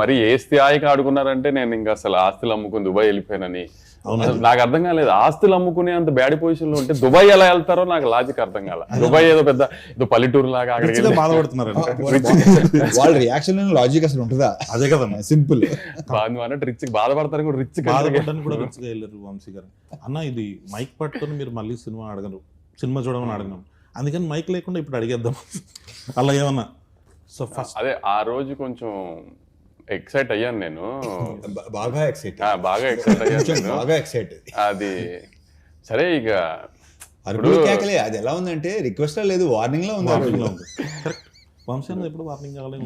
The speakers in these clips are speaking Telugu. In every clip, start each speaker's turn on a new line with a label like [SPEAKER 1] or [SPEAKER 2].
[SPEAKER 1] మరి ఏ స్థాయికి ఆడుకున్నారంటే నేను ఇంకా అసలు ఆస్తులు అమ్ముకుని దుబాయ్ వెళ్ళిపోయానని. నాకు అర్థం కాలేదు, ఆస్తులు అమ్ముకునే అంత బ్యాడ్ పొజిషన్ లో ఉంటే దుబాయ్ ఎలా వెళ్తారో నాకు లాజిక్ అర్థం కాల. దుబాయ్ ఏదో పెద్ద ఏదో పల్లెటూరు లాగా అక్కడికి
[SPEAKER 2] బాధపడుతున్నారు.
[SPEAKER 3] వాళ్ళ రియాక్షన్ లాజిక్ అసలు ఉంటుందా?
[SPEAKER 2] అదే కదా
[SPEAKER 3] సింపుల్.
[SPEAKER 1] అన్నట్టు రిచ్ బాధపడతారు కూడా, రిచ్
[SPEAKER 2] బాధపడడానికి కూడా రిచ్గా వెళ్ళారు వంశీ గారు. అన్న ఇది మైక్ పట్టుకొని మీరు మళ్ళీ సినిమా అడగరు, సినిమా చూడమని అడగను, అందుకని మైక్ లేకుండా ఇప్పుడు అడిగేద్దాం అలా ఏమన్నా. సో ఫస్ట్
[SPEAKER 1] అదే ఆ రోజు కొంచెం ఎక్సైట్ అయ్యాను నేను,
[SPEAKER 3] బాగా ఎక్సైట్
[SPEAKER 1] అయ్యాను,
[SPEAKER 3] బాగా ఎక్సైట్.
[SPEAKER 1] అది సరే ఇక
[SPEAKER 3] అరుపులు కేకలే. అది ఎలా ఉందంటే రిక్వెస్ట్ లేదు, వార్నింగ్ లో ఉంది.
[SPEAKER 2] కరెక్ట్. వంశీ ఎప్పుడు వార్నింగ్ కావాలి.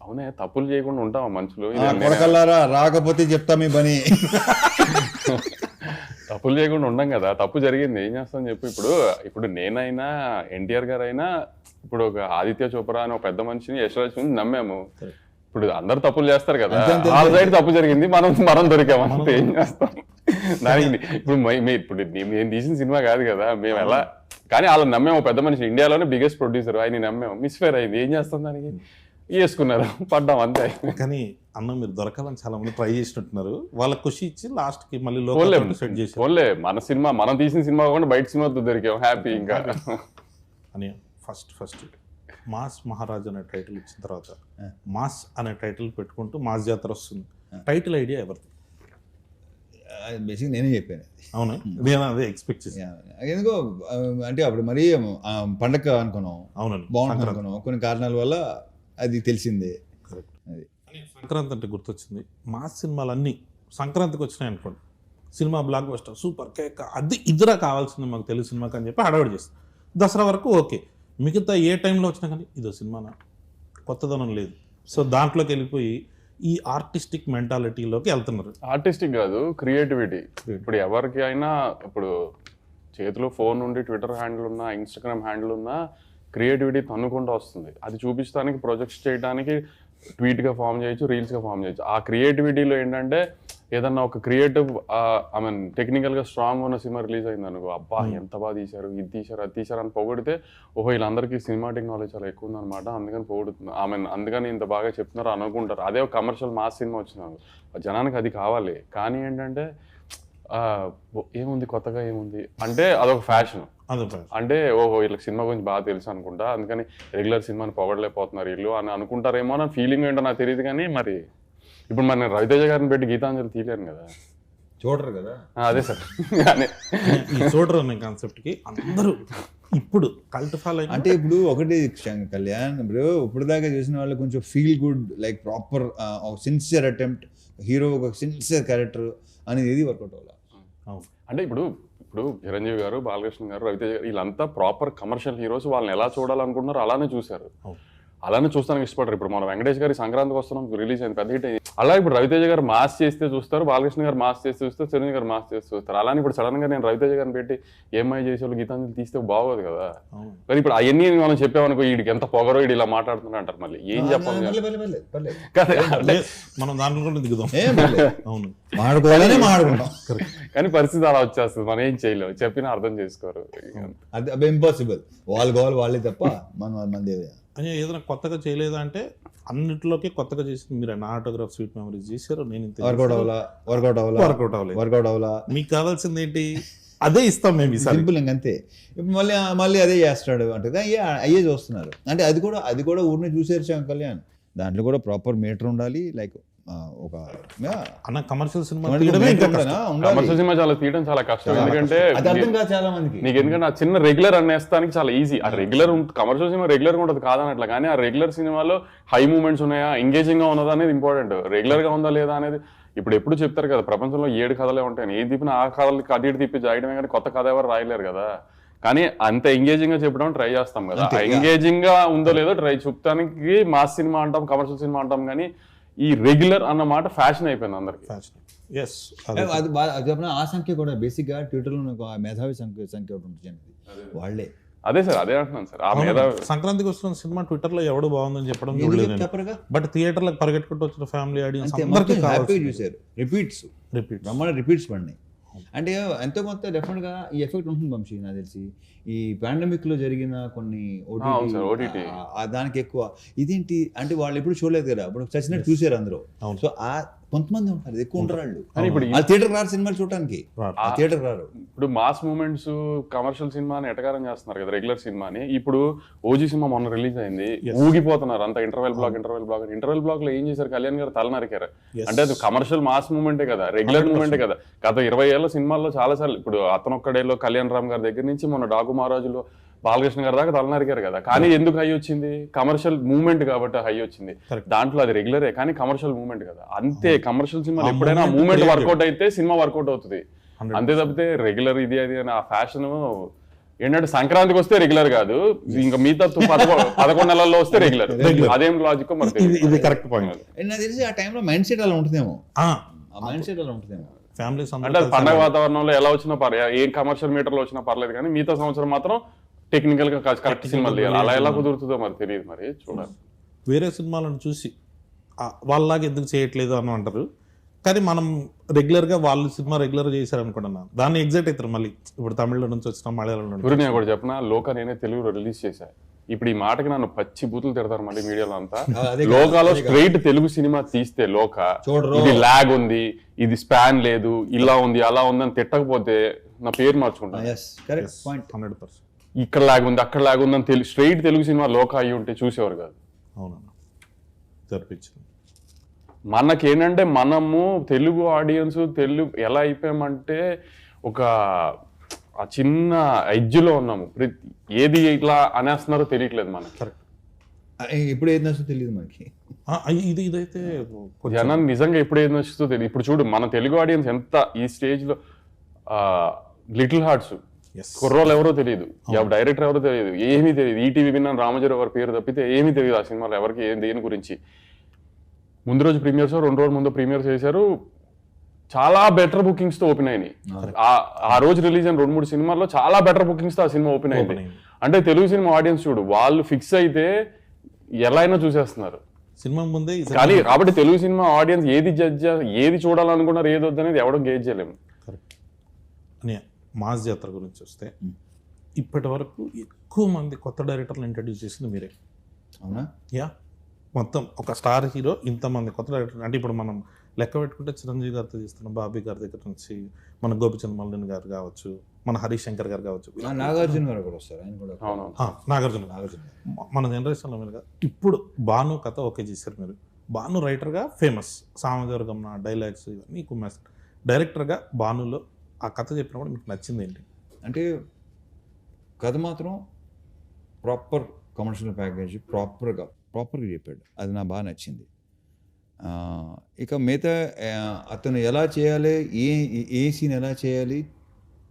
[SPEAKER 1] అవునే, తప్పులు చేయకుండా ఉంటావా మనుషులు?
[SPEAKER 3] కొడకల్లారా రాకపోతే చెప్తా మీ పని.
[SPEAKER 1] తప్పులు చేయకుండా ఉండం కదా, తప్పు జరిగింది ఏం చేస్తాం చెప్పు. ఇప్పుడు నేనైనా ఎన్టీఆర్ గారు అయినా ఇప్పుడు ఒక ఆదిత్య చోప్రా అని ఒక పెద్ద మనిషిని యశ్వరాజ్ నమ్మాము. ఇప్పుడు అందరు తప్పులు చేస్తారు కదా, వాళ్ళ సైడ్ తప్పు జరిగింది, మనం దొరికామంటే ఏం చేస్తాం దానికి. ఇప్పుడు నేను తీసిన సినిమా కాదు కదా, మేము ఎలా కానీ వాళ్ళని నమ్మాము. పెద్ద మనిషి, ఇండియాలోనే బిగ్గెస్ట్ ప్రొడ్యూసర్, ఆయన నమ్మాము, మిస్ఫేర్ అయింది, ఏం చేస్తాం దానికి, వేసుకున్నారు, పడ్డాం అంతే.
[SPEAKER 2] కానీ అన్న మీరు దొరకాలని చాలా మంది ట్రై చేసినట్టున్నారు, వాళ్ళకి ఖుషి ఇచ్చి లాస్ట్ కి మళ్ళీ సెట్ చేసి
[SPEAKER 1] ఓన్లే మన సినిమా, మనం తీసిన సినిమా కాకుండా బయట సినిమాతో దొరికాం, హ్యాపీ. ఇంకా
[SPEAKER 2] అని ఫస్ట్ మాస్ మహారాజ్ అనే టైటిల్ ఇచ్చిన తర్వాత మాస్ అనే టైటిల్ పెట్టుకుంటూ మాస్ జాతర వస్తుంది. టైటిల్ ఐడియా ఎవరిది?
[SPEAKER 3] బేసిక్ నేనే చెప్పాను.
[SPEAKER 2] అవునా? నేను అదే ఎక్స్పెక్ట్ చేశాను.
[SPEAKER 3] ఎందుకో అంటే అప్పుడు మరీ పండగ అనుకున్నాం,
[SPEAKER 2] అవునండి,
[SPEAKER 3] బాగుంటుంది అనుకున్నాం, కొన్ని కారణాల వల్ల అది తెలిసిందే.
[SPEAKER 2] అది సంక్రాంతి అంటే గుర్తొచ్చింది, మాస్ సినిమాలన్నీ సంక్రాంతికి వచ్చినాయి అనుకోండి, cinema block buster super cake అది ఇదిరా కావాల్సింది మాకు తెలుగు సినిమాకి అని చెప్పి హడావిడి చేస్తాం. దసరా వరకు ఓకే, మిగతా ఏ టైంలో వచ్చినా కానీ ఇదో సినిమానా, కొత్తదనం లేదు. సో దాంట్లోకి వెళ్ళిపోయి ఈ ఆర్టిస్టిక్ మెంటాలిటీలోకి వెళ్తున్నారు.
[SPEAKER 1] ఆర్టిస్టిక్ కాదు, క్రియేటివిటీ. ఇప్పుడు ఎవరికి అయినా ఇప్పుడు చేతిలో ఫోన్ ఉండి ట్విట్టర్ హ్యాండిల్ ఉన్నా, ఇన్స్టాగ్రామ్ హ్యాండిల్ ఉన్నా, క్రియేటివిటీ తన్నుకుంటూ వస్తుంది. అది చూపించడానికి, ప్రొజెక్ట్స్ చేయడానికి ట్వీట్గా ఫామ్ చేయొచ్చు, రీల్స్గా ఫామ్ చేయొచ్చు. ఆ క్రియేటివిటీలో ఏంటంటే ఏదన్నా ఒక క్రియేటివ్ ఐ మీన్ టెక్నికల్గా స్ట్రాంగ్ ఉన్న సినిమా రిలీజ్ అయింది అనుకో, అబ్బా ఎంత బాగా తీశారు, ఇది తీశారు, అది తీశారు అని పొగిడితే, ఓహో వీళ్ళందరికీ సినిమాటిక్ నాలెడ్జ్ చాలా ఎక్కువ ఉందన్నమాట, అందుకని పొగుడుతుంది, ఐ మీన్ అందుకని ఇంత బాగా చెప్తున్నారు అనుకుంటారు. అదే ఒక కమర్షియల్ మాస్ సినిమా వచ్చినాను, జనానికి అది కావాలి. కానీ ఏంటంటే ఏముంది కొత్తగా, ఏముంది అంటే అదొక ఫ్యాషన్. అంటే ఓహో వీళ్ళకి సినిమా గురించి బాగా తెలుసు అనుకుంటా, అందుకని రెగ్యులర్ సినిమాని పొగడలేకపోతున్నారు వీళ్ళు అని అనుకుంటారేమో అని ఫీలింగ్ ఏంటో నాకు తెలియదు. కానీ మరి ఇప్పుడు మరి నేను రవితేజ గారిని పెట్టి గీతాంజలి తీయలేను కదా,
[SPEAKER 3] చూడరు కదా.
[SPEAKER 1] అదే సార్,
[SPEAKER 2] చూడరు అనే కాన్సెప్ట్కి అందరూ ఇప్పుడు కల్ట్ ఫాలో. అంటే
[SPEAKER 3] ఇప్పుడు ఒకటి కళ్యాణ్, ఇప్పుడు దాకా చూసిన వాళ్ళు కొంచెం feel good, like proper sincere attempt, hero ఒక సిన్సియర్ క్యారెక్టర్ అనేది ఏది వర్కౌట్ అవ్వాలి.
[SPEAKER 1] అంటే ఇప్పుడు చిరంజీవి గారు, బాలకృష్ణ గారు, రవితేజ గారు వీళ్ళంతా ప్రాపర్ కమర్షియల్ హీరోస్, వాళ్ళని ఎలా చూడాలనుకుంటున్నారు అలానే చూశారు, అలానే చూస్తానికి ఇష్టపడరు. ఇప్పుడు మన వెంకటేష్ గారి సంక్రాంతికి వస్తున్నాం రిలీజ్ అయింది, పెద్ద హిట్ అయింది. అలా ఇప్పుడు రవితేజ గారు మాస్ చేస్తే చూస్తారు, బాలకృష్ణ గారు మాస్ చేస్తే చూస్తారు, చిరంజీవి గారు మాస్ చేస్తే చూస్తారు. అలానే ఇప్పుడు సడన్ గా నేను రవితేజ గారిని పెట్టి ఏమై చేసేవాళ్ళు గీతాంజలి తీస్తే బాగోదు కదా. కానీ ఇప్పుడు అవన్నీ మనం చెప్పామనుకో, వీడికి ఎంత పొగరో, వీడు ఇలా మాట్లాడుతున్నా అంటారు, మళ్ళీ ఏం చెప్పాలి
[SPEAKER 2] మనం దాంట్లో కూడా దిగుదాం. అవును,
[SPEAKER 3] మాట్లాడుకుంటాం.
[SPEAKER 1] కానీ పరిస్థితి అలా వచ్చేస్తుంది, మనం ఏం చేయలేము, చెప్పినా అర్థం చేసుకోరు.
[SPEAKER 3] అది ఇంపాసిబుల్, వాళ్ళు కావాలి వాళ్ళే తప్ప మనం మంది
[SPEAKER 2] అని. ఏదైనా కొత్తగా చేయలేదా అంటే అన్నింటిలోకి కొత్తగా చేసి మీరు నా ఆటోగ్రాఫ్ స్వీట్ మెమరీస్ చేశారు, నేను వర్కౌట్ అవ్వాలా. మీకు కావాల్సింది ఏంటి, అదే ఇస్తాం మేము,
[SPEAKER 3] సింపుల్ ఇంకంతే. ఇప్పుడు మళ్ళీ అదే చేస్తాడు అంటే అయ్యే చూస్తున్నారు. అంటే అది కూడా ఊరిని చూసేరు కళ్యాణ్, దాంట్లో కూడా ప్రాపర్ మీటర్ ఉండాలి. లైక్ ఒక
[SPEAKER 2] అన్న కమర్షియల్ సినిమా
[SPEAKER 1] కమర్షియల్ సినిమా చాలా తీయడం చాలా కష్టం, ఎందుకంటే
[SPEAKER 3] చాలా మందికి
[SPEAKER 1] నీకు ఎందుకంటే ఆ చిన్న రెగ్యులర్ అనేస్తానికి చాలా ఈజీ. ఆ రెగ్యులర్ కమర్షియల్ సినిమా రెగ్యులర్ గా ఉంటుంది కాదనట్లా, కానీ ఆ రెగ్యులర్ సినిమాలో హై మూమెంట్స్ ఉన్నాయా, ఎంగేజింగ్ గా ఉన్నదా అనేది ఇంపార్టెంట్. రెగ్యులర్ గా ఉందా లేదా అనేది ఇప్పుడు ఎప్పుడు చెప్తారు కదా, ప్రపంచంలో 7 కథలే ఉంటాయి, ఏ తిప్పినా ఆ కథలకి అటు ఇటు తిప్పి చేయడమే, కానీ కొత్త కథ ఎవరు రాయలేరు కదా. కానీ అంత ఎంగేజింగ్ గా చెప్పడం ట్రై చేస్తాం కదా, ఎంగేజింగ్ గా ఉందో లేదో ట్రై చూపడానికి మాస్ సినిమా అంటాం, కమర్షియల్ సినిమా అంటాం. కానీ ఈ రెగ్యులర్ అన్న మాట ఫ్యాషన్ అయిపోయింది అందరికి.
[SPEAKER 3] ఆ సంఖ్య కూడా బేసిక్ గా ట్విట్టర్ లో మేధావి సంఖ్య ఉంటుంది వాళ్ళే.
[SPEAKER 1] అదే సార్, అదే అంటున్నాను సార్. ఆ మేధావి
[SPEAKER 2] సంక్రాంతికి వస్తున్న సినిమా ట్విట్టర్ లో ఎవడు బాగుందని చెప్పడం, బట్ థియేటర్లకు పరిగెట్టుకుంటూ వచ్చిన ఫ్యామిలీ ఆడియన్స్ అందరికీ
[SPEAKER 3] చూసారు. రిపీట్స్ పడినాయి. అంటే ఎంతో కొంత డెఫినెట్గా ఈ ఎఫెక్ట్ ఉంటుంది వంశీ నాకు తెలిసి. ఈ పాండమిక్లో జరిగిన కొన్ని
[SPEAKER 1] అవును సార్, OTT.
[SPEAKER 3] దానికి ఎక్కువ ఇదేంటి అంటే వాళ్ళు ఎప్పుడు చూడలేదు కదా, ఇప్పుడు చచ్చినట్టు చూసారు అందరూ.
[SPEAKER 2] అవును.
[SPEAKER 3] సో ఆ కొంతమంది ఉంటారు, ఎక్కువ ఉంటారు వాళ్ళు.
[SPEAKER 1] కానీ ఇప్పుడు
[SPEAKER 3] వాళ్ళు థియేటర్ రారు సినిమాలు చూడటానికి,
[SPEAKER 2] రారు.
[SPEAKER 3] థియేటర్ రారు.
[SPEAKER 1] ఇప్పుడు మాస్ మూమెంట్స్ కమర్షియల్ సినిమాని ఎటకారం చేస్తున్నారు కదా రెగ్యులర్ సినిమాని. ఇప్పుడు ఓజీ సినిమా మొన్న రిలీజ్ అయింది, ఊగిపోతున్నారు అంత ఇంటర్వెల్ బ్లాక్ లో ఏం చేశారు, కళ్యాణ్ గారు తల నరికారు.
[SPEAKER 2] Yes.
[SPEAKER 1] అంటే అది కమర్షియల్ మాస్ మూమెంటే కదా, రెగ్యులర్ మూమెంటే కదా. గత 20 ఏళ్ల సినిమాల్లో చాలా సార్లు, ఇప్పుడు అతనొక్కడేలో కళ్యాణ్ రామ్ గారి దగ్గర నుంచి మొన్న డాకు మహారాజులో బాలకృష్ణ గారి దాకా తల నరికారు కదా. కానీ ఎందుకు హై వచ్చింది? కమర్షియల్ మూమెంట్ కాబట్టి హై వచ్చింది.
[SPEAKER 2] Correct.
[SPEAKER 1] దాంట్లో అది రెగ్యులరే కానీ కమర్షియల్ మూమెంట్ కదా. అంతే, కమర్షియల్ సినిమాలు
[SPEAKER 2] ఆ
[SPEAKER 1] ఎప్పుడైనా
[SPEAKER 2] moment
[SPEAKER 1] మూమెంట్
[SPEAKER 2] creative.
[SPEAKER 1] వర్కౌట్ అయితే సినిమా వర్కౌట్ అవుతుంది.
[SPEAKER 2] 100%.
[SPEAKER 1] అంతే తప్పితే రెగ్యులర్ ఇది అది అని ఆ ఫ్యాషన్ ఏంటంటే సంక్రాంతికి వస్తే రెగ్యులర్ కాదు, ఇంకా మిగతా 11 నెలల్లో వస్తే రెగ్యులర్.
[SPEAKER 2] Regular.
[SPEAKER 1] అదేం లాజిక్ మరి
[SPEAKER 2] ఇది కరెక్ట్ పాయింట్.
[SPEAKER 3] నాకు తెలిసి ఆ టైంలో మైండ్ సెట్ అలా ఉంటుందేమో, ఆ మైండ్ సెట్ అలా ఉంటుందేమో.
[SPEAKER 2] ఫ్యామిలీస్
[SPEAKER 1] అంటే అది పండగ వాతావరణంలో ఎలా వచ్చినా ఏం కమర్షియల్ మీటర్లో వచ్చినా పర్లేదు, కానీ మిగతా సంవత్సరం మాత్రం టెక్నికల్ గా కరెక్ట్ సినిమాలు తీయాలి. అలా ఎలా కుదురుతుందో మరి తెలియదు, మరి చూడాలి.
[SPEAKER 2] వేరే సినిమాలను చూసి వాళ్ళలాగా ఎందుకు చేయట్లేదు అని అంటారు, కానీ మనం రెగ్యులర్గా వాళ్ళు సినిమా రెగ్యులర్ చేశారనుకుంటున్నా దాన్ని ఎగ్జైట్ అవుతారు. మళ్ళీ ఇప్పుడు తమిళ నుంచి వచ్చిన మలయాళం నుంచి.
[SPEAKER 1] గురు నేను కూడా చెప్పిన లోక నేనే తెలుగులో రిలీజ్ చేశా. ఇప్పుడు ఈ మాటకి నన్ను పచ్చి బూతులు తిడతారు మళ్ళీ మీడియాలో అంతా. లోకాలో స్ట్రైట్ తెలుగు సినిమా తీస్తే లోక ఇది లాగ్ ఉంది, ఇది స్పాన్ లేదు, ఇలా ఉంది అలా ఉంది అని తిట్టకపోతే నా పేరు మార్చుకుంటాను.
[SPEAKER 2] 100%.
[SPEAKER 1] ఇక్కడ లాగ్ ఉంది అక్కడ లాగ్ ఉంది అని స్ట్రైట్ తెలుగు సినిమా లోక అయ్యి ఉంటే చూసేవారు కాదు.
[SPEAKER 2] అవునన్నా జరిపించింది.
[SPEAKER 1] మనకేంటంటే మనము తెలుగు ఆడియన్స్ తెలుగు ఎలా అయిపోయామంటే ఒక ఆ చిన్న ఎడ్జ్లో ఉన్నాము. ఏది ఇట్లా అనేస్తున్నారో తెలియట్లేదు మనకి.
[SPEAKER 2] కరెక్ట్.
[SPEAKER 3] ఇప్పుడు ఏది నచ్చో తెలియదు మనకి.
[SPEAKER 2] ఇదైతే
[SPEAKER 1] జనం నిజంగా ఎప్పుడు ఏది నచ్చుతో తెలియదు. ఇప్పుడు చూడు మన తెలుగు ఆడియన్స్ ఎంత ఈ స్టేజ్ లో లిటిల్ హార్ట్స్ కుర్రోళ్ళు ఎవరో తెలియదు, డైరెక్టర్ ఎవరో తెలియదు, ఏమీ తెలియదు. ఈటీవీ విన్నాను రామజరావు గారి పేరు తప్పితే ఏమీ తెలియదు ఆ సినిమాలో ఎవరికి దేని గురించి. ముందు రోజు ప్రీమియర్స్ 2 రోజుల ముందు ప్రీమియర్స్ చేశారు, చాలా బెటర్ బుకింగ్స్ తో ఓపెన్ అయినాయి. ఆ రోజు రిలీజ్ అయిన 2-3 సినిమాల్లో చాలా బెటర్ బుకింగ్స్ తో ఆ సినిమా ఓపెన్ అయింది. అంటే తెలుగు సినిమా ఆడియన్స్ చూడు వాళ్ళు ఫిక్స్ అయితే ఎలా అయినా చూసేస్తున్నారు
[SPEAKER 2] సినిమా ముందే.
[SPEAKER 1] కానీ కాబట్టి తెలుగు సినిమా ఆడియన్స్ ఏది చూడాలనుకున్నారు ఏది వద్దనేది ఎవడో గేజ్ చేయలేము.
[SPEAKER 2] కరెక్ట్. అని మాస్ జాతర గురించి వస్తే ఇప్పటి వరకు ఎక్కువ మంది కొత్త డైరెక్టర్లు ఇంట్రడ్యూస్ చేసింది మీరే.
[SPEAKER 3] అవునా?
[SPEAKER 2] యా, మొత్తం ఒక స్టార్ హీరో ఇంతమంది కొత్త డైరెక్టర్. అంటే ఇప్పుడు మనం లెక్క పెట్టుకుంటే చిరంజీవి గారితో చేస్తున్నాం, బాబీ గారి దగ్గర నుంచి మన గోపిచంద్ మల్లిన్ గారు కావచ్చు, మన హరీష్ శంకర్ గారు కావచ్చు,
[SPEAKER 3] నాగార్జున గారు కూడా వస్తారు, ఆయన కూడా.
[SPEAKER 2] నాగార్జున మన జనరేషన్లో మీరు ఇప్పుడు భాను కథ ఓకే చేశారు మీరు. భాను రైటర్గా ఫేమస్, సామజవర్గం డైలాగ్స్ ఇవన్నీ కుమ్మేస్తారు. డైరెక్టర్గా భానులో ఆ కథ చెప్పినప్పుడు మీకు నచ్చింది ఏంటి?
[SPEAKER 3] అంటే కథ మాత్రం ప్రాపర్ కమర్షియల్ ప్యాకేజ్ ప్రాపర్గా చెప్పాడు, అది నాకు బాగా నచ్చింది. ఇక మిగతా అతను ఎలా చేయాలి, ఏ సీన్ ఎలా చేయాలి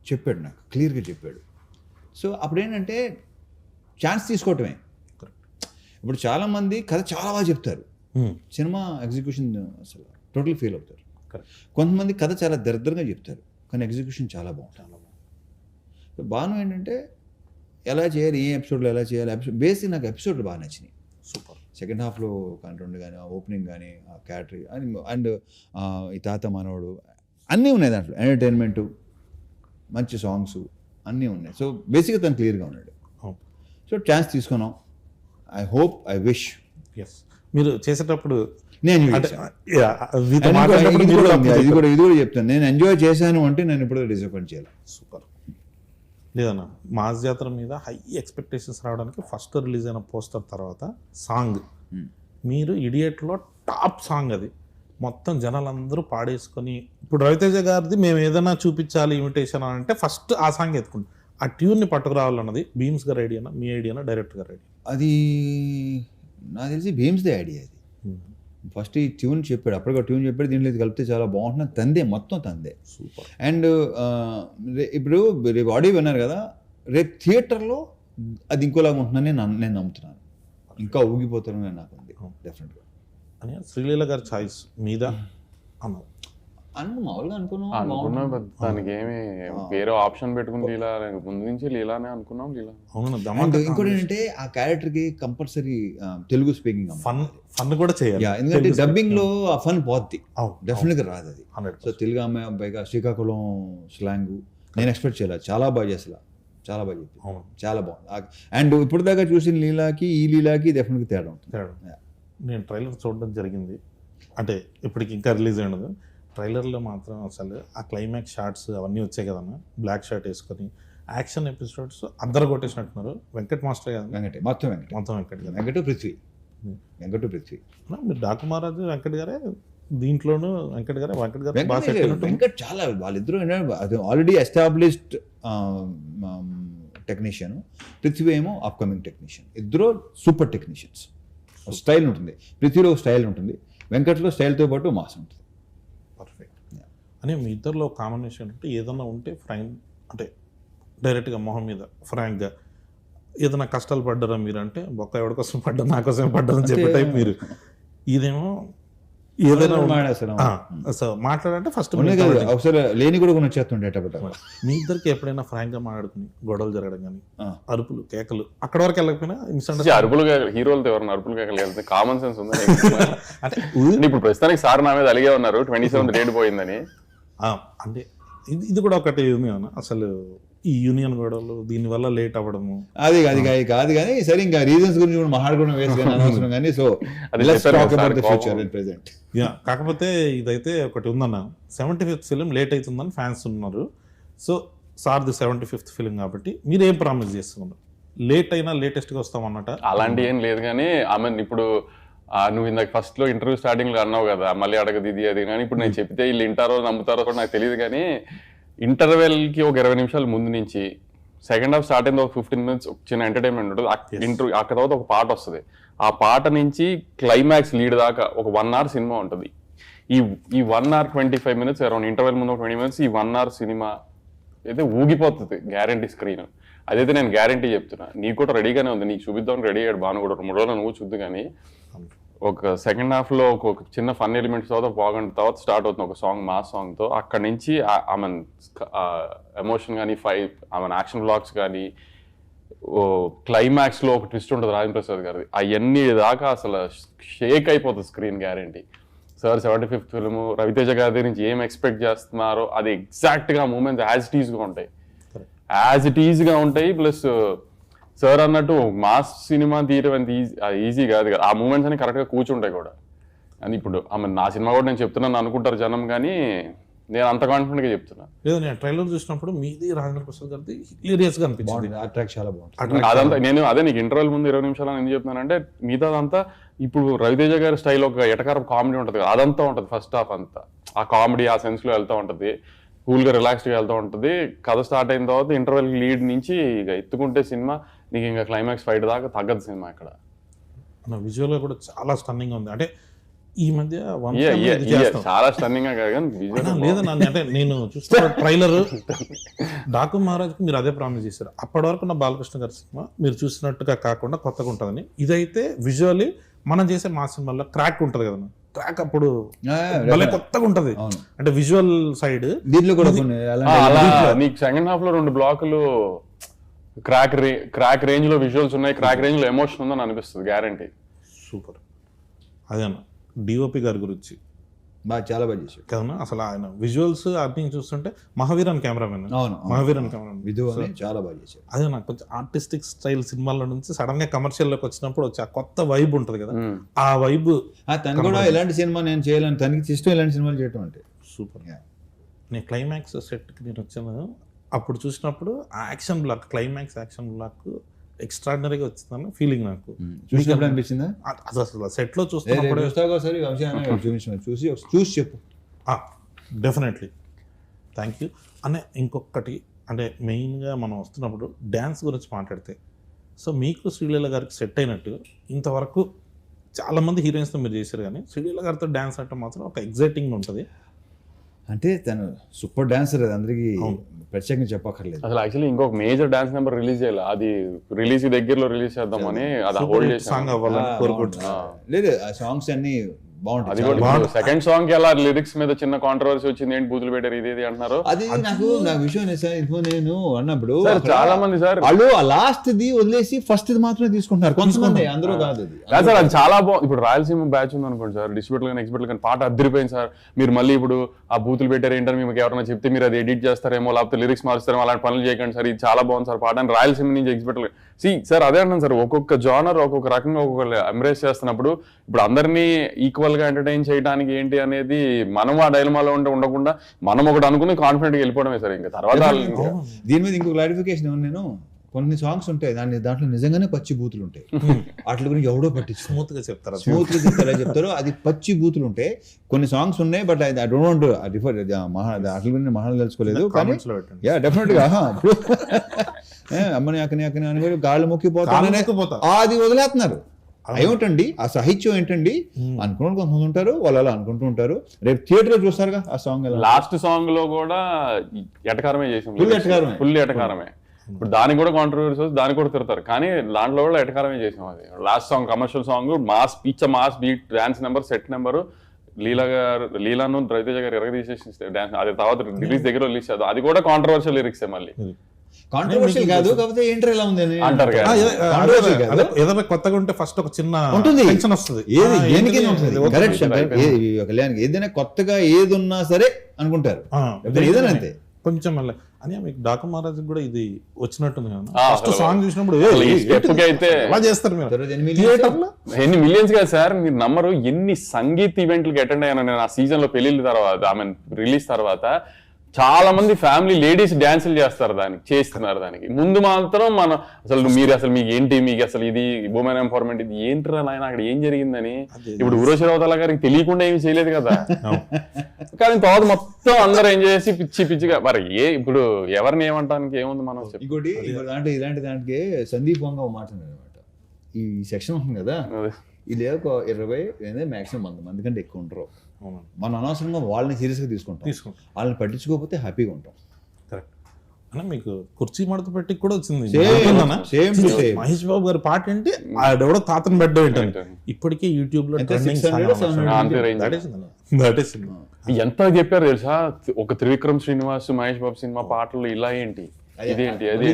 [SPEAKER 3] చెప్పాడు, నాకు క్లియర్గా చెప్పాడు. సో అప్పుడేంటంటే ఛాన్స్ తీసుకోవటమే. ఇప్పుడు చాలామంది కథ చాలా బాగా చెప్తారు, సినిమా ఎగ్జిక్యూషన్ అసలు టోటల్ ఫెయిల్ అవుతారు. కొంతమంది కథ చాలా దరిద్రంగా చెప్తారు కానీ ఎగ్జిక్యూషన్ చాలా బాగుంటుంది. బాను ఏంటంటే ఎలా చేయాలి, ఏ ఎపిసోడ్లో ఎలా చేయాలి, బేసిక్ నాకు ఎపిసోడ్లు బాగా నచ్చినాయి.
[SPEAKER 2] సూపర్.
[SPEAKER 3] సెకండ్ హాఫ్లో కంటెంట్ కానీ, ఆ ఓపెనింగ్ కానీ, ఆ క్యాటరీ అండ్ ఈ తాత మనవడు అన్నీ ఉన్నాయి దాంట్లో. ఎంటర్టైన్మెంటు, మంచి సాంగ్స్ అన్నీ ఉన్నాయి. సో బేసిక్గా తను క్లియర్గా ఉన్నాడు. సో ఛాన్స్ తీసుకున్నాం. I hope, I wish.
[SPEAKER 2] Yes, మీరు చేసేటప్పుడు
[SPEAKER 3] నేను ఇది కూడా చెప్తాను, నేను ఎంజాయ్ చేశాను అంటే నేను ఇప్పుడు డిసప్పాయింట్ చేయాలి.
[SPEAKER 2] సూపర్. లేదన్నా, మాస్ జాతర మీద హై ఎక్స్పెక్టేషన్స్ రావడానికి ఫస్ట్ రిలీజ్ అయిన పోస్టర్ తర్వాత సాంగ్, మీరు ఇడియట్లో టాప్ సాంగ్ అది, మొత్తం జనాలందరూ పాడేసుకొని, ఇప్పుడు రవితేజ గారిది మేము ఏదైనా చూపించాలి ఇమిటేషన్ అని అంటే ఫస్ట్ ఆ సాంగ్ ఎత్తుకుంటాం. ఆ ట్యూన్ని పట్టుకురావాలన్నది భీమ్స్ గారి ఐడియానా, మీ ఐడియానా, డైరెక్టర్ గారి ఐడియా?
[SPEAKER 3] అది నాకు తెలిసి భీమ్స్దే ఐడియా. అది ఫస్ట్ ఈ ట్యూన్ చెప్పాడు, అప్పటికే ట్యూన్ చెప్పాడు, దీంట్లో ఇది కలిపితే చాలా బాగుంటుంది, తందే మొత్తం తందే.
[SPEAKER 2] సూపర్.
[SPEAKER 3] అండ్ ఇప్పుడు రేపు ఆడియో విన్నారు కదా, రేపు థియేటర్లో అది ఇంకోలాగా ఉంటుందని నేను నమ్ముతున్నాను. ఇంకా ఊగిపోతారని నాకు ఉంది డెఫినెట్గా.
[SPEAKER 2] అని శ్రీలీల గారి ఛాయిస్ మీద అన్నావు.
[SPEAKER 3] మామూలుగా అనుకున్నాం
[SPEAKER 1] అనుకున్నాం దానికి ఏమి వేరే ఆప్షన్ పెట్టుకుని లీలా ముందు నుంచి లీలానే అనుకున్నాం లీలా.
[SPEAKER 2] అవును
[SPEAKER 3] And ఇంకోటి ఏంటంటే ఆ క్యారెక్టర్ కి కంపల్సరీ తెలుగు స్పీకింగ్
[SPEAKER 2] ఫన్ కూడా చేయాలి.
[SPEAKER 3] ఎందుకంటే డబ్బింగ్ లో ఆ ఫన్ పోద్ది,
[SPEAKER 2] అవును,
[SPEAKER 3] డెఫినెట్ గా రాదు అది.
[SPEAKER 2] 100%.
[SPEAKER 3] సో తెలుగు అమ్మాయి పైగా శ్రీకాకుళం స్లాంగ్ నేను ఎక్స్పెక్ట్ చేయలేదు, చాలా బాగా చేసలా, చాలా బాగా చెప్పింది,
[SPEAKER 2] అవును,
[SPEAKER 3] చాలా బాగుంది. అండ్ ఇప్పుడు దాకా చూసిన లీలాకి ఈ లీలాకి డెఫినెట్గా తేడా ఉంటుంది.
[SPEAKER 2] తేడా. నేను ట్రైలర్ చూడడం జరిగింది, అంటే ఇప్పటికి ఇంకా రిలీజ్ అయినది. ట్రైలర్లో మాత్రం అసలు ఆ క్లైమాక్స్ షార్ట్స్ అవన్నీ వచ్చాయి కదన్నా, బ్లాక్ షర్ట్ వేసుకొని యాక్షన్ ఎపిసోడ్స్ అందరు కొట్టేసినట్టున్నారు. వెంకట్ మాస్టర్ కదన్నా,
[SPEAKER 3] వెంకటే మొత్తం
[SPEAKER 2] మొత్తం వెంకట్ గారు.
[SPEAKER 3] వెంకట పృథ్వీ
[SPEAKER 2] మీరు డాకు మహారాజు వెంకట్ గారే దీంట్లోనూ, వెంకట్ గారు బాగా సెట్ అయినట్టు.
[SPEAKER 3] వెంకట్ చాలా వాళ్ళిద్దరూ అది ఆల్రెడీ ఎస్టాబ్లిష్డ్ టెక్నీషియన్, పృథ్వీ ఏమో అప్కమింగ్ టెక్నీషియన్. ఇద్దరు సూపర్ టెక్నీషియన్స్. స్టైల్ ఉంటుంది, పృథ్వీలో స్టైల్ ఉంటుంది, వెంకట్లో స్టైల్తో పాటు మాస్ ఉంటుంది.
[SPEAKER 2] పర్ఫెక్ట్. అని మీ ఇద్దరిలో కాంబినేషన్ అంటే ఏదన్నా ఉంటే అంటే డైరెక్ట్గా మొహం మీద ఫ్రాంక్గా ఏదైనా కష్టాలు పడ్డారా మీరు అంటే, బొక్క ఎవరి కోసం పడ్డా నా కోసం పడ్డారని చెప్పే టైప్ మీరు. ఇదేమో ఏదైనా సో మాట్లాడంటే ఫస్ట్
[SPEAKER 3] ఒకసారి లేని కూడా కొన్ని వచ్చేస్తుండే.
[SPEAKER 2] మీ ఇద్దరికి ఎప్పుడైనా ఫ్రాంక్గా మాట్లాడుకుని గొడవలు జరగడం కానీ, అరుపులు కేకలు అక్కడ వరకు వెళ్ళకపోయినా
[SPEAKER 1] అరుపులు హీరోలతో ఎవరైనా అరుపులు కేకలు వెళ్తే కామన్ సెన్స్ ఉంది అంటే. ఇప్పుడు ప్రస్తుతానికి సార్ నా మీద అలిగే ఉన్నారు 27th డేట్ పోయిందని.
[SPEAKER 2] అంటే ఇది కూడా ఒకటి ఉంది అన్న, అసలు ఈ యూనియన్ గొడవలు దీనివల్ల లేట్ అవ్వడము
[SPEAKER 3] అది కాదు కానీ సరే, ఇంకా రీజన్స్ గురించి కూడా మాట్లాడుకోవడం వేస్ట్ కానీ అనవసరం కానీ. సో
[SPEAKER 2] కాకపోతే ఇదైతే ఒకటి ఉందన్న, 75th ఫిలిం లేట్ అవుతుందని ఫ్యాన్స్ ఉన్నారు. సో సార్ది 75th ఫిలిం కాబట్టి మీరు ఏం ప్రామిస్ చేస్తున్నారు? లేట్ అయినా లేటెస్ట్గా వస్తామన్నట
[SPEAKER 1] అలాంటి ఏం లేదు కానీ ఆమె ఇప్పుడు నువ్వు ఇందాక ఫస్ట్ లో ఇంటర్వ్యూ స్టార్టింగ్ లో అన్నావు కదా మళ్ళీ అడగదు ఇది అది, కానీ ఇప్పుడు నేను చెప్తే వీళ్ళు వింటారో నమ్ముతారో కూడా నాకు తెలియదు. కానీ ఇంటర్వెల్ కి ఒక 20 నిమిషాల ముందు నుంచి సెకండ్ హాఫ్ స్టార్ట్ అయింది, ఒక 15 minutes చిన్న ఎంటర్టైన్మెంట్ ఉంటుంది. ఇంటర్వ్యూ ఆ తర్వాత ఒక పాట వస్తుంది, ఆ పాట నుంచి క్లైమాక్స్ లీడ్ దాకా ఒక 1 hour సినిమా ఉంటుంది. ఈ 1 hour 25 minutes అరౌండ్ ఇంటర్వెల్ ముందు ఒక 20 minutes ఈ 1 hour సినిమా అయితే ఊగిపోతుంది గ్యారంటీ స్క్రీన్. అదైతే నేను గ్యారంటీ చెప్తున్నా. నీకు కూడా రెడీగానే ఉంది, నీకు చూపిద్దాం రెడీ అయ్యాడు బాను కూడా 3 రోజులు నువ్వు చూద్దు. కానీ ఒక సెకండ్ హాఫ్ లో ఒక చిన్న ఫన్ ఎలిమెంట్స్ తర్వాత బాగుంటుంది, తర్వాత స్టార్ట్ అవుతుంది ఒక సాంగ్ మాస్ సాంగ్ తో. అక్కడి నుంచి ఆమె ఎమోషన్ కానీ ఆమె యాక్షన్ బ్లాక్స్ కానీ క్లైమాక్స్ లో ఒక ట్విస్ట్ ఉంటుంది రాజేంద్ర ప్రసాద్ గారిది, అవన్నీ దాకా అసలు షేక్ అయిపోతుంది screen guarantee. Sir 75th film Raviteja గారి దగ్గర నుంచి ఏం ఎక్స్పెక్ట్ చేస్తున్నారో అది ఎగ్జాక్ట్ గా మూమెంట్స్ యాజ్ ఇట్ ఈజ్ గా ఉంటాయి. ప్లస్ సార్ అన్నట్టు మాస్ సినిమా తీయడం అంత ఈజీ కాదు కదా, ఆ మూమెంట్స్ అని కరెక్ట్ గా కూర్చుంటాయి కూడా. అని ఇప్పుడు నా సినిమా కూడా నేను చెప్తున్నాను అనుకుంటారు జనం, కానీ నేను అంత కాన్ఫిడెంట్ గా చెప్తున్నా.
[SPEAKER 2] లేదు, నేను ట్రైలర్ చూసినప్పుడు మీది రాజేంద్ర ప్రసాద్ గారిది హిలేరియస్ గా అనిపించింది,
[SPEAKER 3] చాలా బాగుంది.
[SPEAKER 1] అదంతా నేను అదే నీకు ఇంటర్వెల్ ముందు 20 నిమిషాలు ఎందుకు చెప్తున్నానంటే, మిగతా అదంతా ఇప్పుడు రవితేజ గారి స్టైల్ ఒక ఎటకారం కామెడీ ఉంటుంది కదా, అదంతా ఉంటుంది. ఫస్ట్ హాఫ్ అంతా ఆ కామెడీ ఆ సెన్స్ లో వెళ్తూ ఉంటుంది, కూల్ గా రిలాక్స్డ్ గా వెళ్తూ ఉంటుంది. కథ స్టార్ట్ అయిన తర్వాత ఇంటర్వెల్ లీడ్ నుంచి ఇక ఎత్తుకుంటే సినిమా నీకు ఇంకా క్లైమాక్స్ ఫైట్ దాకా తగ్గదు సినిమా. ఇక్కడ
[SPEAKER 2] విజువల్ గా కూడా చాలా స్టన్నింగ్ ఉంది. అంటే ఈ మధ్య
[SPEAKER 1] చాలా స్టన్నింగ్ గా
[SPEAKER 2] లేదన్నా, అంటే నేను చూస్తున్న ట్రైలర్ డాకు మహారాజ్కి మీరు అదే ప్రామిస్ చేశారు. అప్పటి వరకు నా బాలకృష్ణ గారి సినిమా మీరు చూసినట్టుగా కాకుండా కొత్తగా ఉంటుందని. ఇదైతే విజువల్లీ మనం చేసే మా సినిమాలో క్రాక్ ఉంటుంది కదన్నా, క్రాక్ అప్పుడు భలే కొత్తగా ఉంటది. అంటే విజువల్ సైడ్
[SPEAKER 3] దీంట్లో కూడా
[SPEAKER 1] నీకు సెకండ్ హాఫ్ లో 2 బ్లాకులు క్రాక్ రేంజ్ లో విజువల్స్ ఉన్నాయి, క్రాక్ రేంజ్ లో ఎమోషన్ ఉందని అనిపిస్తుంది గ్యారంటీ.
[SPEAKER 2] సూపర్. అదే అన్న డిఓపి గారి గురించి
[SPEAKER 3] చాలా బాగా చేశాడు
[SPEAKER 2] కదన్నా. అసలు ఆయన విజువల్స్ అన్ని చూస్తుంటే మహావీరన్ కెమెరామెన్, మహావీరన్ కెమెరామెన్
[SPEAKER 3] చాలా బాగా చేశాడు.
[SPEAKER 2] అదే నాకు కొంచెం ఆర్టిస్టిక్ స్టైల్ సినిమాల నుంచి సడన్ గా కమర్షియల్ లోకి వచ్చినప్పుడు వచ్చి ఆ కొత్త వైబ్ ఉంటుంది కదా, ఆ వైబ్
[SPEAKER 3] తను కూడా ఎలాంటి సినిమా నేను చేయాలని తనకి ఇష్టం ఇలాంటి సినిమాలు చేయటం అంటే
[SPEAKER 2] సూపర్. నేను క్లైమాక్స్ సెట్కి నేను వచ్చాను, అప్పుడు చూసినప్పుడు ఆ action block, climax action block ఎక్స్ట్రాడినరీగా వచ్చిందని ఫీలింగ్ నాకు.
[SPEAKER 3] చూసినప్పుడు అనిపించిందా?
[SPEAKER 2] అది అసలు సెట్ లో చూస్తున్నప్పుడు
[SPEAKER 3] చూసి చెప్పు.
[SPEAKER 2] డెఫినెట్లీ. థ్యాంక్ యూ అనే. ఇంకొకటి అంటే మెయిన్గా మనం వస్తున్నప్పుడు డ్యాన్స్ గురించి మాట్లాడితే, సో మీకు శ్రీలీల గారికి సెట్ అయినట్టు ఇంతవరకు చాలామంది హీరోయిన్స్తో మీరు చేశారు, కానీ శ్రీలీల గారితో డ్యాన్స్ అంటే మాత్రం ఒక ఎగ్జైటింగ్ ఉంటుంది.
[SPEAKER 3] అంటే తను సూపర్ డాన్సర్, అది అందరికీ ప్రత్యేకంగా చెప్పక్కర్లేదు.
[SPEAKER 1] అసలు యాక్చువల్లీ ఇంకొక మేజర్ డాన్స్ నెంబర్ రిలీజ్ చేయాలి, అది రిలీజ్ దగ్గరలో రిలీజ్ చేద్దామని అది హోల్డ్ చేసి
[SPEAKER 3] లేదు. ఆ సాంగ్స్ అన్ని బాగుంటుంది
[SPEAKER 1] అది కూడా సెకండ్ సాంగ్ కి అలా లిరిక్స్ మీద చిన్న కాంట్రవర్సీ వచ్చింది, ఏంటి బూతులు పెట్టారు ఇది అంటున్నారు.
[SPEAKER 3] అది నాకు విషయం సార్ ఇప్పుడు నేను అన్నప్పుడు
[SPEAKER 1] చాలా మంది సార్
[SPEAKER 3] వాళ్ళు ఆ లాస్ట్ ది వదిలేసి ఫస్ట్ ఇది మాత్రమే తీసుకుంటున్నారు కొంతమంది, అందరూ కాదు అది.
[SPEAKER 1] కాదు సార్, అది చాలా బాగుంది. ఇప్పుడు రాయలసీమ బ్యాచ్ ఉంది అనుకోండి సార్, డిస్ట్రిబ్యూటర్ కానీ ఎక్స్పర్ట్ కానీ పాట అద్దరిపోయింది సార్. మీరు మళ్ళీ ఇప్పుడు ఆ బూతులు పెట్టారు ఏంటని మీకు ఎవరైనా చెప్తే మీరు అది ఎడిట్ చేస్తారేమో, లేకపోతే లిరిక్స్ మారుస్తారేమో, అలాంటి పనులు చేయకండి సార్, ఇది చాలా బాగుంది సార్ పాట అని రాయలసీమ నుంచి ఎక్స్పర్ట్ సార్ అదే అంటాను సార్. ఒక్కొక్క జానర్ ఒక్కొక్క రకంగా ఒక్కొక్క ఎంబ్రేస్ చేస్తున్నప్పుడు ఇప్పుడు అందరినీ ఈక్వల్ గా ఎంటర్టైన్ చేయడానికి ఏంటి అనేది మనం ఆ డైలమాలో ఉండకుండా మనం ఒకటి అనుకుని కాన్ఫిడెంట్ గా వెళ్ళిపోవడమే సార్. ఇంకా తర్వాత
[SPEAKER 3] దీని మీద ఇంకో క్లారిఫికేషన్ ఏమన్నా, నేను కొన్ని సాంగ్స్ ఉంటాయి దాంట్లో నిజంగానే పచ్చి బూతులు ఉంటాయి, వాటి గురించి ఎవడో పట్టించు
[SPEAKER 2] స్మూత్ గా చెప్తారు,
[SPEAKER 3] స్మూత్ గా చెప్తారు అది పచ్చి బూతులు ఉంటాయి. కొన్ని సాంగ్స్ ఉన్నాయి but I don't want refer వాటి గురించి మహాన్ తెలుసుకోలేదు కానీ యా డెఫినెట్ గా అమ్మని అక్కని అక్కని అని గాళ్ళు మొక్కిపోతానే అది వదిలేస్తున్నారు. ఏమిటండి ఆ సాహిత్యం ఏంటండి అనుకున్న కొంతమంది ఉంటారు, వాళ్ళు అలా అనుకుంటూ ఉంటారు. రేపు థియేటర్ లో చూస్తారుగా ఆ సాంగ్,
[SPEAKER 1] లాస్ట్ సాంగ్ లో కూడా ఎటకారమే చేసాం, ఫుల్ ఎటకారమే. ఇప్పుడు దానికి కూడా కాంట్రవర్సీ వస్తుంది, దానికి కూడా తిడతారు, కానీ దాంట్లో కూడా ఎటకారమే చేసాం. అది last song commercial song, mass mass beat, dance number, set number, లీలాను రవితేజ గారు ఎరగదీసేసి డాన్స్, అది తర్వాత రిలీజ్ దగ్గర రిలీజ్ చేద్దాం, అది కూడా కాంట్రవర్షియల్ లిరిక్స్ మళ్ళీ.
[SPEAKER 3] కాంట్రవర్షియల్ కాదు, కాకపోతే ఏంటర్ ఎలా ఉంది
[SPEAKER 1] అంటారు
[SPEAKER 2] ఏదైనా కొత్తగా ఉంటే ఫస్ట్ ఒక చిన్న టెన్షన్ వస్తుంది,
[SPEAKER 3] కళ్యాణ్కి ఏదైనా కొత్తగా ఏది ఉన్నా సరే అనుకుంటారు, ఏదైనా అంతే.
[SPEAKER 2] కొంచెం మళ్ళీ అని మీకు డాకు మహారాజ్ కూడా ఇది వచ్చినట్టుంది ఫస్ట్ సాంగ్ చూసినప్పుడు
[SPEAKER 1] అయితే
[SPEAKER 2] అలా చేస్తారు మీరు
[SPEAKER 1] ఎన్ని మిలియన్స్ కదా సార్, మీరు నమ్మరు ఎన్ని సంగీత్ ఈవెంట్లకి అటెండ్ అయ్యాను నేను ఆ సీజన్ లో పెళ్లిళ్ళ తర్వాత, ఐ మీన్ రిలీజ్ తర్వాత. చాలా మంది ఫ్యామిలీ లేడీస్ డాన్సులు చేస్తారు, చేస్తున్నారు దానికి. ముందు మాత్రం మనం అసలు మీకు ఏంటి, మీకు అసలు ఇది ఉమెన్ ఎంపవర్మెంట్, ఇది ఏంటిరా నాయన అక్కడ ఏం జరిగిందని. ఇప్పుడు ఉరోషిరావతల గారికి తెలియకుండా ఏమి చేయలేదు కదా, కానీ తర్వాత మొత్తం అందరూ ఎంజాయ్ చేసి పిచ్చి పిచ్చిగా. మరి ఇప్పుడు ఎవరిని ఏమంటానికి ఏముంది మనం.
[SPEAKER 3] ఇంకోటి ఇలాంటి దానికి సందీప్ వంగ మాట్లాడారు అనమాట, ఈ సెక్షన్ ఉంటుంది కదా, ఇది ఒక 20 మాక్సిమం 100 మంది కంటే ఎక్కువ ఉంటారు. మనం అనవసరంగా వాళ్ళని సీరియస్గా తీసుకుంటాం, వాళ్ళని పట్టించుకోకపోతే హ్యాపీగా ఉంటాం.
[SPEAKER 2] కరెక్ట్ అన్న, మీకు కుర్చీ మడత పెట్టి కూడా వచ్చింది మహేష్ బాబు గారి పాట ఏంటి, ఆడెవడో తాతను బెడ్ ఏంటంటే ఇప్పటికే యూట్యూబ్ లో
[SPEAKER 1] ఎంత చెప్పారు తెలుసా. ఒక త్రివిక్రమ్ శ్రీనివాస్ మహేష్ బాబు సినిమా పాటలు ఇలా ఏంటి, ఇదేంటి, అది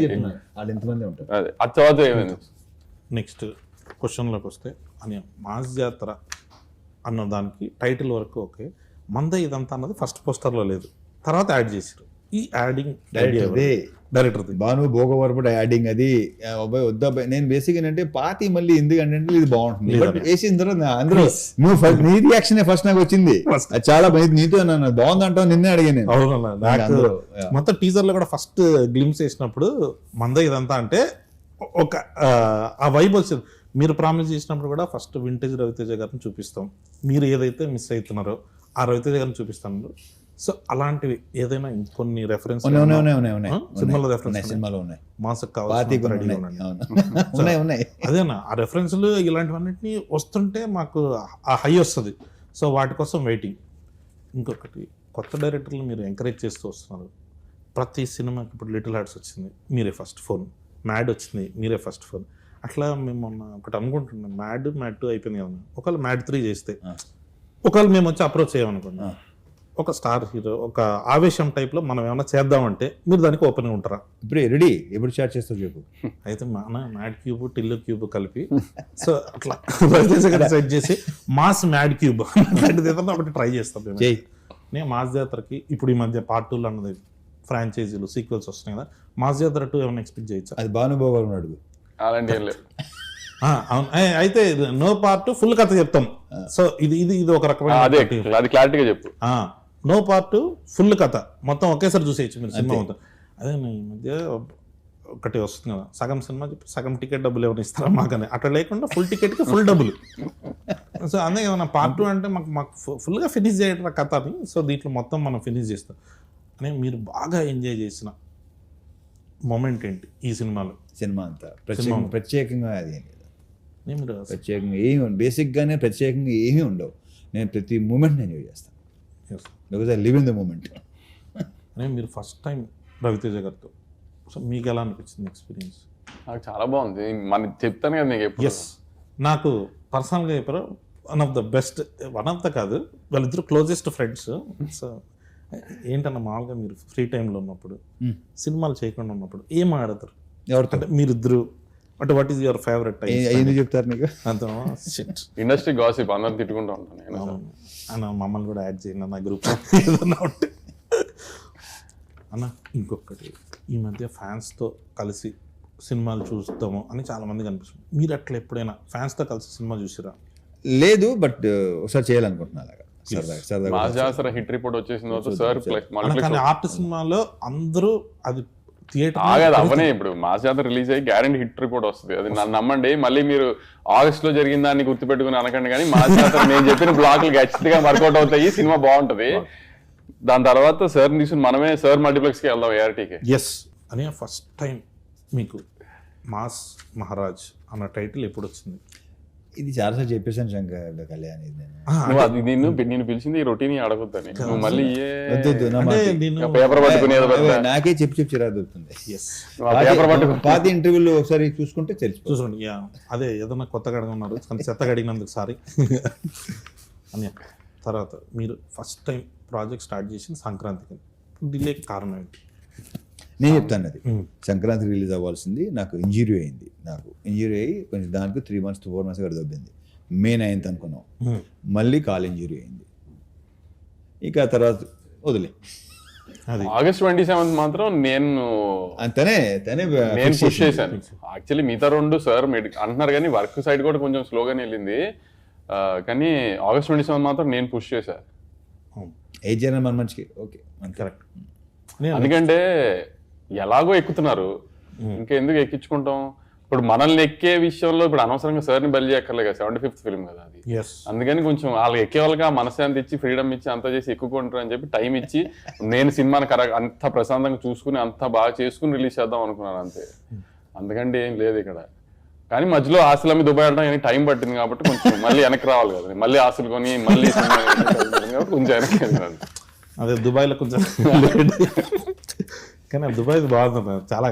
[SPEAKER 3] వాళ్ళు ఎంతమంది ఉంటారు.
[SPEAKER 1] అది తర్వాత ఏమైంది.
[SPEAKER 2] నెక్స్ట్ క్వశ్చన్లోకి వస్తే అని మాస్ జాతర అన్న దానికి టైటిల్ వరకు ఓకే, మంద ఇదంతా అన్నది ఫస్ట్ పోస్టర్లో లేదు, తర్వాత యాడ్ చేశారు. ఈ adding director
[SPEAKER 3] Bhanu Bhogavarapu adding అది అబ్బాయి వద్దాయి. నేను బేసిక్ ఏంటంటే పాతి మళ్ళీ ఎందుకంటే ఇది బాగుంటుంది వేసిన తర్వాత అందులో నువ్వు నీ రియాక్షన్ ఫస్ట్ నాకు వచ్చింది, అది చాలా నీతో నన్ను బాగుందంటావు నిన్నే అడిగాను.
[SPEAKER 2] అవును, మొత్తం టీజర్ లో కూడా ఫస్ట్ గ్లిమ్స్ వేసినప్పుడు మంద ఇదంతా అంటే ఒక ఆ వైబ్ వచ్చింది. మీరు ప్రామిస్ చేసినప్పుడు కూడా ఫస్ట్ వింటేజ్ రవితేజ గారిని చూపిస్తాం, మీరు ఏదైతే మిస్ అవుతున్నారో ఆ రవితేజ గారిని చూపిస్తాను. సో అలాంటివి ఏదైనా ఇంకొన్ని రెఫరెన్స్ సినిమాలో రెఫరెన్స్
[SPEAKER 3] సినిమాలో ఉన్నాయి,
[SPEAKER 2] మాసకు అదేనా ఆ రెఫరెన్స్లు ఇలాంటివన్నిటిని వస్తుంటే మాకు ఆ హై వస్తుంది. సో వాటి కోసం వెయిటింగ్. ఇంకొకటి కొత్త డైరెక్టర్లు మీరు ఎంకరేజ్ చేస్తూ వస్తున్నారు. ప్రతి సినిమాకి ఇప్పుడు లిటిల్ హార్ట్స్ వచ్చింది, మీరే ఫస్ట్ ఫోన్, మ్యాడ్ వచ్చింది, మీరే ఫస్ట్ ఫోన్. అట్లా మేము మొన్న ఒకటి అనుకుంటున్నాం, మ్యాడ్ 2 అయిపోయింది కదా, ఒకవేళ మ్యాడ్ 3 చేస్తే ఒకవేళ మేము వచ్చి అప్రోచ్ చేయమనుకున్నాం, ఒక స్టార్ హీరో ఒక ఆవేశం టైప్లో మనం ఏమైనా చేద్దామంటే మీరు దానికి ఓపెన్గా ఉంటారా?
[SPEAKER 3] ఇప్పుడు రెడీ, ఎప్పుడు స్టార్ట్ చేస్తావు చెప్పు.
[SPEAKER 2] అయితే మన మ్యాడ్ క్యూబ్ టిల్లు క్యూబ్ కలిపి సో అట్లా సెట్ చేసి మాస్ మ్యాడ్ క్యూబ్ ఒకటి ట్రై చేస్తాం. నేను మాస్ జాతరకి ఇప్పుడు ఈ మధ్య పార్ట్ 2 అన్నది ఫ్రాంచైజీలు సీక్వెల్స్ వస్తున్నాయి కదా, మాస్ జాతర 2 ఏమైనా ఎక్స్పెక్ట్ చేయొచ్చు?
[SPEAKER 3] అది భానుభావు అడుగు.
[SPEAKER 2] అవును, అయితే నో పార్ట్ ఫుల్ కథ చెప్తాం. సో ఇది ఇది ఇది ఒక రకమైన
[SPEAKER 1] క్లారిటీగా చెప్పు.
[SPEAKER 2] నో పార్ట్ ఫుల్ కథ మొత్తం ఒకేసారి చూసేయచ్చు మీరు సినిమా మొత్తం. అదే ఈ మధ్య ఒకటి వస్తుంది కదా, సగం సినిమా చెప్పి సగం టికెట్ డబ్బులు ఏమైనా ఇస్తారా మాకని, అట్లా లేకుండా ఫుల్ టికెట్కి ఫుల్ డబ్బులు. సో అదే ఏమన్నా పార్ట్ 2 అంటే మాకు ఫుల్గా ఫినిష్ చేయడం కథ అని. సో దీంట్లో మొత్తం మనం ఫినిష్ చేస్తాం అని. మీరు బాగా ఎంజాయ్ చేసిన మూమెంట్ ఏంటి ఈ సినిమాలో?
[SPEAKER 3] సినిమా అంతా ప్రత్యేకంగా అది ప్రత్యేకంగా ఏమి బేసిక్గానే ప్రత్యేకంగా ఏమీ ఉండవు. నేను ప్రతి మూమెంట్ ఎంజాయ్ చేస్తాను, because I live in the moment.
[SPEAKER 2] అని మీరు ఫస్ట్ టైం రవితేజ గారితో, సో మీకు ఎలా అనిపించింది ఎక్స్పీరియన్స్?
[SPEAKER 1] నాకు చాలా బాగుంది. మనం చెప్తాను కదా మీకు.
[SPEAKER 2] ఎస్, నాకు పర్సనల్గా చెప్పారు one of the best, one of the కాదు, వాళ్ళిద్దరు క్లోజెస్ట్ ఫ్రెండ్స్. సో ఏంటన్నా మామూలుగా మీరు ఫ్రీ టైంలో ఉన్నప్పుడు, సినిమాలు చేయకుండా ఉన్నప్పుడు ఏం ఆడతారు?
[SPEAKER 3] ఎవరితో
[SPEAKER 2] అంటే మీరిద్దరు, అంటే what is your favourite time?
[SPEAKER 3] ఎందుకు చెప్తారు నీకు?
[SPEAKER 2] అంత షిట్
[SPEAKER 1] ఇండస్ట్రీ గాసిప్ అందరు తిట్టుకుంటూ ఉంటాను నేను.
[SPEAKER 2] అన్న మమ్మల్ని కూడా యాడ్ చేయండి అన్న గ్రూప్ ఏదన్నా ఉంటే. అన్న ఇంకొకటి, ఈ మధ్య ఫ్యాన్స్తో కలిసి సినిమాలు చూస్తాము అని చాలా మంది కనిపిస్తుంది. మీరు అట్లా ఎప్పుడైనా ఫ్యాన్స్తో కలిసి సినిమా చూసిరా?
[SPEAKER 3] లేదు, బట్ ఒకసారి చేయాలనుకుంటున్నా అలాగా సరదాగా సరదాగా.
[SPEAKER 1] మా జాసర హిట్ రిపోర్ట్ వచ్చేసిన తర్వాత సార్
[SPEAKER 2] కానీ ఆర్ట్ సినిమాలో అందరూ అది థియేటర్
[SPEAKER 1] ఆగదు అవనే. ఇప్పుడు మా జాతర రిలీజ్ అయ్యి గ్యారెంటీ హిట్ రిపోర్ట్ వస్తుంది, అది నన్ను నమ్మండి. మళ్ళీ మీరు ఆగస్ట్ లో జరిగిన దాన్ని గుర్తుపెట్టుకుని అనకండి, కానీ మా జాతర నేను చెప్పిన బ్లాక్లు ఖచ్చితంగా వర్కౌట్ అవుతాయి, సినిమా బాగుంటది. దాని తర్వాత సార్ తీసుకుని మనమే సార్ మల్టీప్లెక్స్కి వెళ్దాం ఏఆర్టీకి.
[SPEAKER 2] ఎస్ అని ఫస్ట్ టైం మీకు మాస్ మహారాజ్ అన్న టైటిల్ ఎప్పుడు వచ్చింది?
[SPEAKER 3] ఇది చాలాసార్లు చెప్పేసాను శంకర్ కళ్యాణ్. ఇది నేను
[SPEAKER 1] నువ్వు అది నేను పిలిచింది ఈ రొటీన్ అడగొద్దని, నువ్వు మళ్ళీ
[SPEAKER 3] వద్దు, వద్దు, నా
[SPEAKER 2] అంటే
[SPEAKER 3] మాట.
[SPEAKER 2] నేను
[SPEAKER 1] పేపర్ పట్టుకునేది
[SPEAKER 3] నాకే చెప్పి చిరాకు దొరుకుతుంది.
[SPEAKER 2] ఎస్
[SPEAKER 1] పేపర్ పట్టుకుని
[SPEAKER 3] పాత ఇంటర్వ్యూలు ఒకసారి చూసుకుంటే తెలిసిపోతుంది.
[SPEAKER 2] చూసుకోండి. యా అదే ఏదన్నా కొత్తగా అడగన్నారు కానీ చెత్తగా అడిగినందుకు సారీ అన్య. తర్వాత మీరు ఫస్ట్ టైం ప్రాజెక్ట్ స్టార్ట్ చేసిన సంక్రాంతికి, డిలే కారణం ఏంటి?
[SPEAKER 3] నేను చెప్తాను అది. సంక్రాంతి రిలీజ్ అవ్వాల్సింది, నాకు ఇంజురీ అయింది. నాకు ఇంజురీ అయ్యి కొంచెం దానికి 3 months to 4 months కూడా దొబ్బింది. మే 9th అనుకున్నాం, మళ్ళీ కాల్ ఇంజురీ అయింది. ఇక తర్వాత వదిలే.
[SPEAKER 2] అది
[SPEAKER 1] ఆగస్ట్ 27 మాత్రం నేను
[SPEAKER 3] తనే
[SPEAKER 1] పుష్ చేశాను. యాక్చువల్లీ మిగతా 2 సార్ అంటున్నారు కానీ వర్క్ సైడ్ కూడా కొంచెం స్లోగానే వెళ్ళింది. కానీ ఆగస్ట్ 27 మాత్రం నేను పుష్ చేశాను.
[SPEAKER 3] ఏ జనం మన మంచికి ఓకే
[SPEAKER 2] కరెక్ట్.
[SPEAKER 1] ఎందుకంటే ఎలాగో ఎక్కుతున్నారు, ఇంకెందుకు ఎక్కించుకుంటాం. ఇప్పుడు మనల్ని ఎక్కే విషయంలో ఇప్పుడు అనవసరంగా సార్ని బలి చేయక్కర్లే కదా, 75th ఫిల్మ్ కదా అది. అందుకని కొంచెం వాళ్ళకి ఎక్కే వాళ్ళకి మనశ్శాంతి ఇచ్చి ఫ్రీడమ్ ఇచ్చి అంతా చేసి ఎక్కుకుంటారు అని చెప్పి టైం ఇచ్చి నేను సినిమాని అంత ప్రశాంతంగా చూసుకుని అంత బాగా చేసుకుని రిలీజ్ చేద్దాం అనుకున్నాను అంతే. అందుకంటే ఏం లేదు ఇక్కడ. కానీ మధ్యలో ఆశలు అమ్మి దుబాయ్ వెళ్ళడం టైం పట్టింది కాబట్టి కొంచెం మళ్ళీ వెనక్కి రావాలి కదా, మళ్ళీ ఆశలు కొని మళ్ళీ కొంచెం వెనక్కి వెళ్ళాలి.
[SPEAKER 2] అదే దుబాయ్లో కొంచెం కానీ దుబాయ్ బాగుంది చాలా.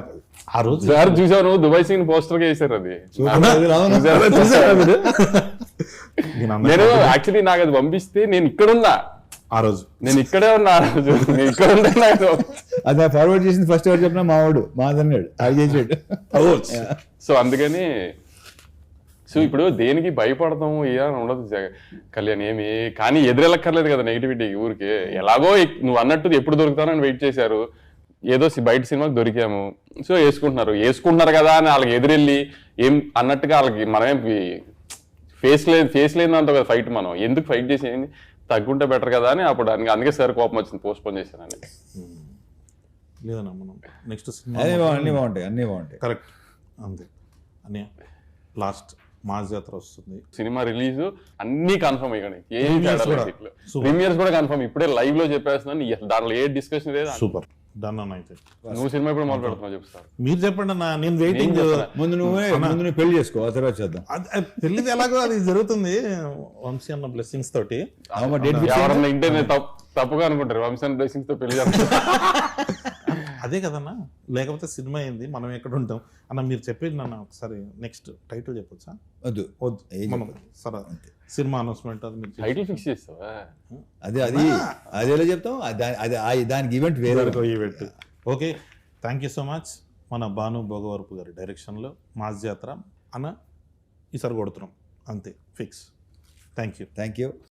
[SPEAKER 2] ఆ రోజు
[SPEAKER 1] సార్ చూసావు నువ్వు దుబాయ్ సీన్ పోస్టర్ గా వేసారు అది. నేను యాక్చువల్లీ నాకు అది పంపిస్తే నేను ఇక్కడున్నా
[SPEAKER 2] ఆ రోజు,
[SPEAKER 1] నేను ఇక్కడే ఉన్నా ఆ రోజు, నేను ఇక్కడ ఉన్నా.
[SPEAKER 3] అది ఫార్వర్డ్ చేసింది ఫస్ట్ ఎవరు చెప్పినా మావాడు మాదన్నాడు అది చేసాడు.
[SPEAKER 1] సో అందుకని సో ఇప్పుడు దేనికి భయపడతాము ఏదని ఉండదు కళ్యాణ్ ఏమి. కానీ ఎదురెళ్ళక్కర్లేదు కదా నెగిటివిటీ ఊరికి. ఎలాగో నువ్వు అన్నట్టు ఎప్పుడు దొరుకుతానని వెయిట్ చేశారు, ఏదో బయట సినిమాకి దొరికాము, సో వేసుకుంటున్నారు కదా అని వాళ్ళకి ఎదురెళ్ళి ఏం అన్నట్టుగా వాళ్ళకి మనమేం ఫేస్ లేదంత కదా ఫైట్. మనం ఎందుకు ఫైట్ చేసేది, తగ్గుంటే బెటర్ కదా అని అప్పుడు అందుకే సార్ కోపం వచ్చింది, పోస్ట్ పోన్ చేశానని.
[SPEAKER 2] లేదన్నా మనం నెక్స్ట్ సినిమా
[SPEAKER 3] అన్నీ బాగుంటాయి
[SPEAKER 2] కరెక్ట్ అంతే. అని లాస్ట్ మాస్ జాతర వస్తుంది,
[SPEAKER 1] సినిమా రిలీజ్ అన్ని కన్ఫర్మ్ ఇక్కడ, ఏం ప్రీమియర్స్ కూడా కన్ఫర్మ్. ఇప్పుడే లైవ్ లో చెప్పేస్తున్నాను, దాంట్లో ఏ డిస్కషన్ లేదు.
[SPEAKER 2] సూపర్ డన్ అన్న. అయితే
[SPEAKER 1] నువ్వు సినిమా ఇప్పుడు మొదలు పెడుతున్నావు చెప్తారు.
[SPEAKER 2] మీరు చెప్పండి అన్న, నేను వెయిటింగ్.
[SPEAKER 3] ముందు నువ్వు పెళ్లి చేసుకో, ఆ తర్వాత చేద్దాం.
[SPEAKER 2] పెళ్లిది ఎలాగో అది జరుగుతుంది వంశీ అన్న బ్లెస్సింగ్స్ తోటి.
[SPEAKER 1] ఎవరన్నా ఇంటే తప్పుగా అనుకుంటారు వంశీ అన్న బ్లెస్సింగ్స్ తో పెళ్లి చేస్తారు.
[SPEAKER 2] అదే కదన్నా, లేకపోతే సినిమా అయింది మనం ఎక్కడ ఉంటాం అన్న. మీరు చెప్పేది నన్ను ఒకసారి నెక్స్ట్ టైటిల్ చెప్పొచ్చా?
[SPEAKER 3] వద్దు
[SPEAKER 2] మనం సరే సినిమా అనౌన్స్మెంట్ అది మీరు
[SPEAKER 1] టైటిల్ ఫిక్స్ చేస్తావా?
[SPEAKER 3] అది ఎలా చెప్తాం, దానికి ఈవెంట్ వేరే
[SPEAKER 2] event. Okay, thank you so much. మన భాను భోగవరపు గారి డైరెక్షన్లో మాస్ జాతర అన్న ఈసారి కొడుతున్నాం అంతే ఫిక్స్. Thank you.